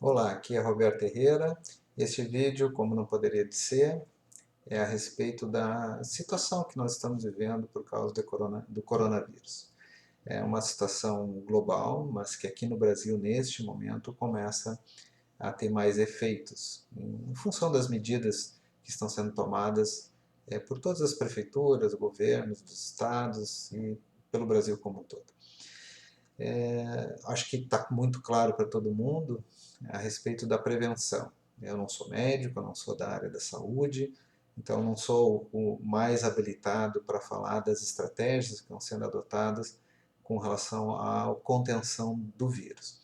Olá, aqui é Roberto Herrera. Este vídeo, como não poderia de ser, é a respeito da situação que nós estamos vivendo por causa do coronavírus. É uma situação global, mas que aqui no Brasil, neste momento, começa a ter mais efeitos, em função das medidas que estão sendo tomadas por todas as prefeituras, governos, dos estados e pelo Brasil como um todo. Acho que está muito claro para todo mundo a respeito da prevenção. Eu não sou médico, eu não sou da área da saúde, então não sou o mais habilitado para falar das estratégias que estão sendo adotadas com relação à contenção do vírus.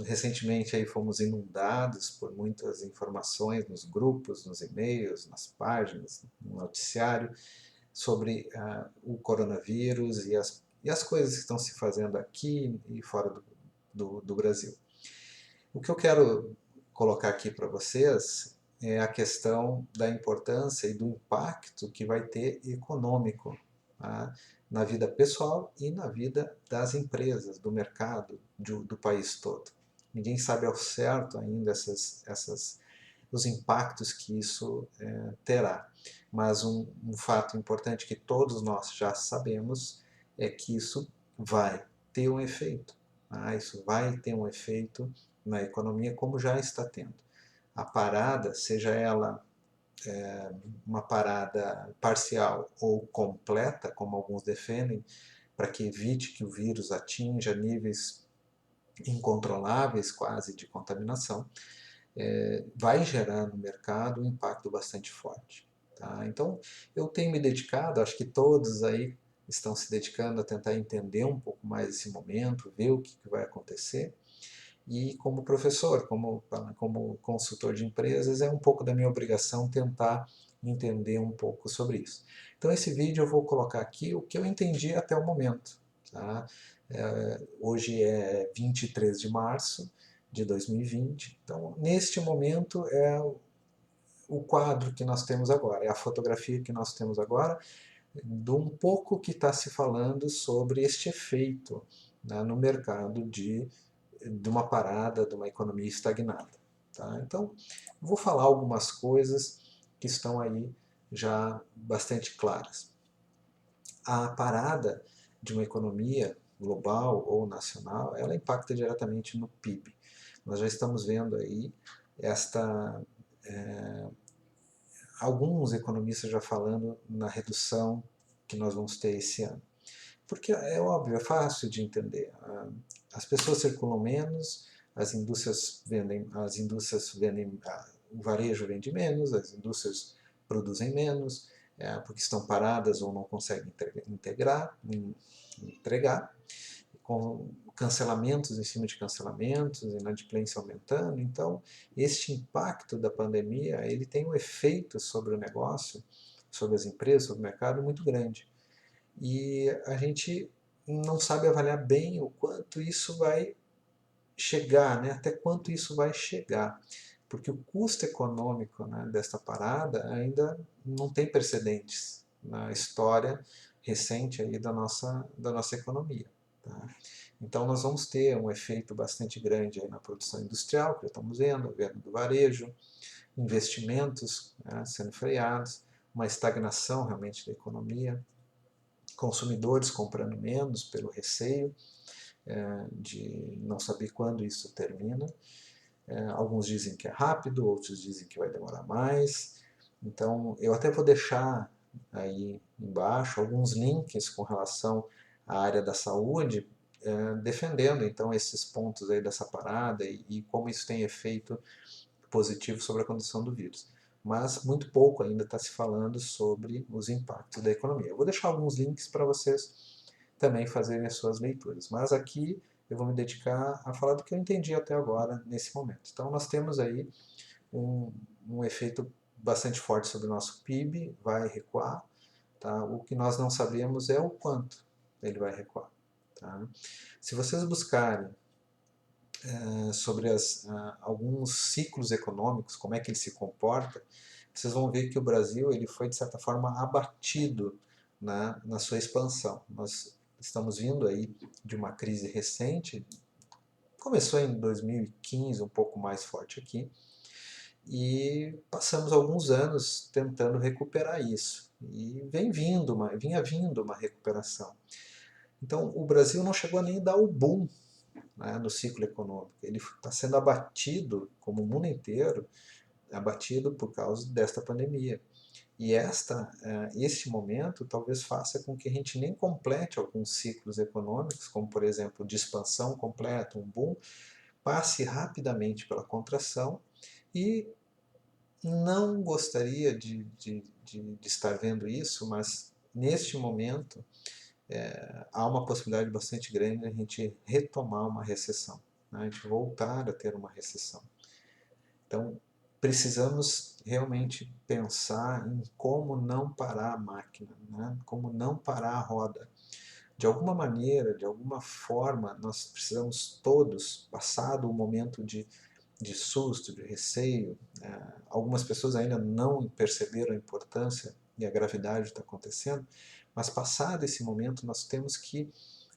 Recentemente aí fomos inundados por muitas informações nos grupos, nos e-mails, nas páginas, no noticiário, sobre o coronavírus e as coisas que estão se fazendo aqui e fora do Brasil. O que eu quero colocar aqui para vocês é a questão da importância e do impacto que vai ter econômico, tá, na vida pessoal e na vida das empresas, do mercado, do país todo. Ninguém sabe ao certo ainda os impactos que isso terá. Mas um fato importante que todos nós já sabemos é que isso vai ter um efeito. Isso vai ter um efeito na economia, como já está tendo. A parada, seja ela uma parada parcial ou completa, como alguns defendem, para que evite que o vírus atinja níveis incontroláveis quase de contaminação, vai gerar no mercado um impacto bastante forte. Tá? Então, eu tenho me dedicado, acho que todos aí estão se dedicando a tentar entender um pouco mais esse momento, ver o que vai acontecer. E como professor, como consultor de empresas, é um pouco da minha obrigação tentar entender um pouco sobre isso. Então, esse vídeo eu vou colocar aqui o que eu entendi até o momento. Tá? Hoje é 23 de março de 2020. Então, neste momento é o quadro que nós temos agora, é a fotografia que nós temos agora, de um pouco que está se falando sobre este efeito, né, no mercado de uma parada, de uma economia estagnada. Tá? Então, vou falar algumas coisas que estão aí já bastante claras. A parada de uma economia global ou nacional, ela impacta diretamente no PIB. Nós já estamos vendo aí alguns economistas já falando na redução que nós vamos ter esse ano. Porque é óbvio, é fácil de entender. As pessoas circulam menos, as indústrias vendem, o varejo vende menos, as indústrias produzem menos, porque estão paradas ou não conseguem entregar, com cancelamentos em cima de cancelamentos, inadimplência aumentando. Então, este impacto da pandemia, ele tem um efeito sobre o negócio, sobre as empresas, sobre o mercado muito grande. E a gente não sabe avaliar bem o quanto isso vai chegar, né? Até quanto isso vai chegar. Porque o custo econômico, né, desta parada ainda não tem precedentes na história recente aí da nossa economia. Tá? Então nós vamos ter um efeito bastante grande aí na produção industrial, que já estamos vendo do varejo, investimentos, né, sendo freados, uma estagnação realmente da economia, consumidores comprando menos pelo receio de não saber quando isso termina. Alguns dizem que é rápido, outros dizem que vai demorar mais. Então, eu até vou deixar aí embaixo alguns links com relação à área da saúde, defendendo então esses pontos aí dessa parada e como isso tem efeito positivo sobre a condição do vírus. Mas muito pouco ainda está se falando sobre os impactos da economia. Eu vou deixar alguns links para vocês também fazerem as suas leituras. Mas aqui eu vou me dedicar a falar do que eu entendi até agora, nesse momento. Então nós temos aí um efeito bastante forte sobre o nosso PIB, vai recuar. Tá? O que nós não sabemos é o quanto ele vai recuar. Tá? Se vocês buscarem sobre alguns ciclos econômicos, como é que ele se comporta, vocês vão ver que o Brasil ele foi, de certa forma, abatido na sua expansão. Nós estamos vindo aí de uma crise recente, Começou em 2015, um pouco mais forte aqui, e passamos alguns anos tentando recuperar isso. E vinha vindo uma recuperação. Então, o Brasil não chegou a nem dar o boom, né, no ciclo econômico. Ele está sendo abatido, como o mundo inteiro, abatido por causa desta pandemia. E este momento talvez faça com que a gente nem complete alguns ciclos econômicos, como por exemplo de expansão completa, um boom, passe rapidamente pela contração e não gostaria de estar vendo isso, mas neste momento há uma possibilidade bastante grande de a gente retomar uma recessão, né? A gente voltar a ter uma recessão. Então, precisamos realmente pensar em como não parar a máquina, né? Como não parar a roda. De alguma maneira, de alguma forma, nós precisamos todos, passado o momento de susto, de receio, algumas pessoas ainda não perceberam a importância e a gravidade está acontecendo, mas passado esse momento nós temos que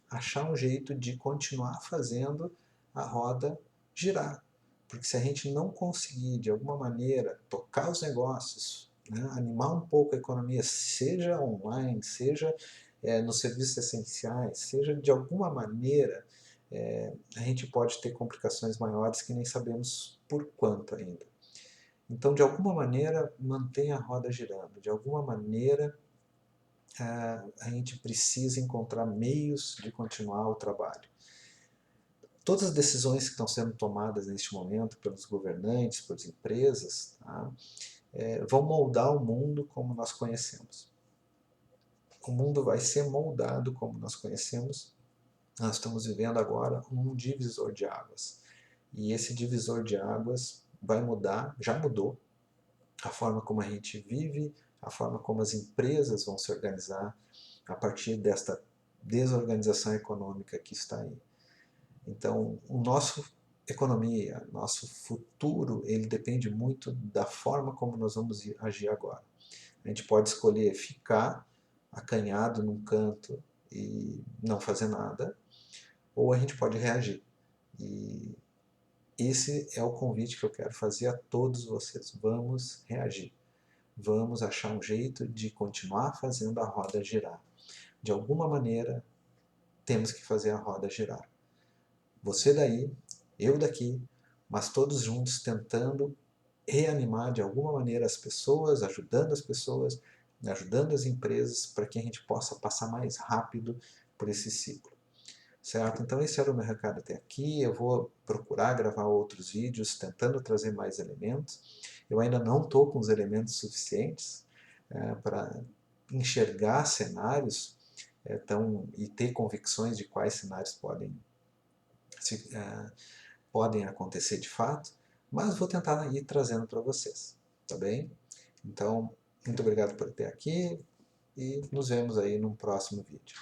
achar um jeito de continuar fazendo a roda girar. Porque se a gente não conseguir, de alguma maneira, tocar os negócios, né, animar um pouco a economia, seja online, seja nos serviços essenciais, seja de alguma maneira, a gente pode ter complicações maiores que nem sabemos por quanto ainda. Então, de alguma maneira, mantenha a roda girando. De alguma maneira, a gente precisa encontrar meios de continuar o trabalho. Todas as decisões que estão sendo tomadas neste momento pelos governantes, pelas empresas, tá, vão moldar o mundo como nós conhecemos. O mundo vai ser moldado como nós conhecemos. Nós estamos vivendo agora um divisor de águas. E esse divisor de águas vai mudar, já mudou, a forma como a gente vive, a forma como as empresas vão se organizar a partir desta desorganização econômica que está aí. Então, o nosso economia, nosso futuro, ele depende muito da forma como nós vamos agir agora. A gente pode escolher ficar acanhado num canto e não fazer nada, ou a gente pode reagir. E esse é o convite que eu quero fazer a todos vocês. Vamos reagir. Vamos achar um jeito de continuar fazendo a roda girar. De alguma maneira, temos que fazer a roda girar. Você daí, eu daqui, mas todos juntos tentando reanimar de alguma maneira as pessoas, ajudando as empresas para que a gente possa passar mais rápido por esse ciclo. Certo? Então esse era o meu recado até aqui. Eu vou procurar gravar outros vídeos tentando trazer mais elementos. Eu ainda não estou com os elementos suficientes para enxergar cenários e ter convicções de quais cenários podem acontecer de fato, mas vou tentar ir trazendo para vocês, tá bem? Então, muito obrigado por ter aqui e nos vemos aí num próximo vídeo.